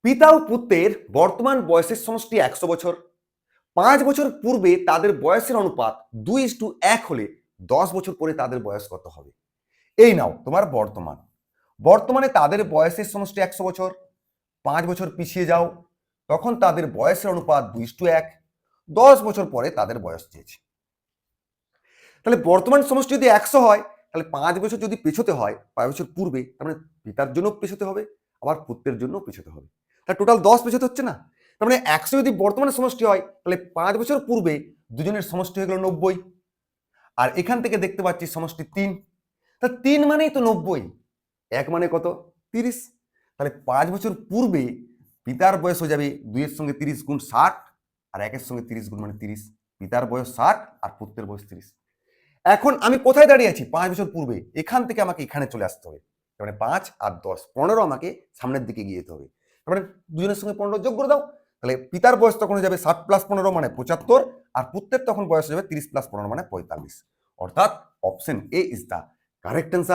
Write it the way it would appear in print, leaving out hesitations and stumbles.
পিতা ও পুত্রের বর্তমান বয়সের সমষ্টি 100 বছর। 5 বছর পূর্বে তাদের বয়সের অনুপাত 2:1 হলে 10 বছর পরে তাদের বয়স কত হবে? এই নাও তোমার বর্তমানে তাদের বয়সের সমষ্টি 100 বছর। 5 বছর পিছিয়ে যাও, তখন তাদের বয়সের অনুপাত 2:1। 10 বছর পরে তাদের বয়স চেয়েছে। তাহলে বর্তমান সমষ্টি যদি 100 হয়, তাহলে 5 বছর যদি পেছোতে হয়, 5 বছর পূর্বে, তার মানে পিতার জন্য পেছোতে হবে, আবার পুত্রের জন্য পেছোতে হবে। তাহলে টোটাল 10 পেছোতে হচ্ছে না? তার মানে 100 যদি বর্তমানে সমষ্টি হয়, তাহলে 5 বছর পূর্বে দুজনের সমষ্টি হয়ে গেল 90। আর এখান থেকে দেখতে পাচ্ছি সমষ্টি 3। তা 3 মানেই তো 90। 1 মানে কত? 30। তাহলে 5 বছর পূর্বে পিতার বয়স হয়ে যাবে 2 এর সঙ্গে 30 গুণ 60, আর 1 এর সঙ্গে 30 গুণ মানে 30। পিতার বয়স 60 আর পুত্রের বয়স 30। এখন আমি কোথায় দাঁড়িয়ে আছি? 5 বছর পূর্বে। এখান থেকে আমাকে এখানে চলে আসতে হবে। তার মানে 5 আর 10, 15 আমাকে সামনের দিকে গিয়ে যেতে হবে। তার মানে দুজনের সঙ্গে 15 যোগ করে দাও। তাহলে পিতার বয়স তখন হয়ে যাবে 60 + 15 মানে 75, আর পুত্রের তখন বয়স হয়ে যাবে 30 + 15 মানে 45। অর্থাৎ option A is the correct answer.